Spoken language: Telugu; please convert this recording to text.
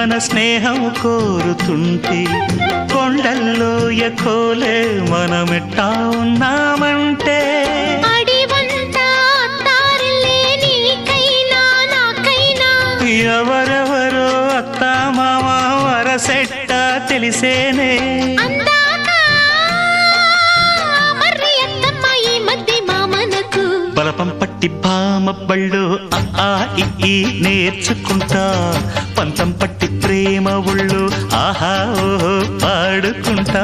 మన స్నేహం కోరుతుంటే కొండల్లో ఎకోలే మనమెట్టా ఉన్నామంటే ఎవరెవరో అత్తా మామ వరసెట్ట తెలిసేనే బలపం పట్టి భామ బళ్ళు ఆ ఈ నేర్చుకుంటా పంతం పట్టి ప్రేమ ఒళ్ళు ఆహా ఓహో పాడుకుంటా.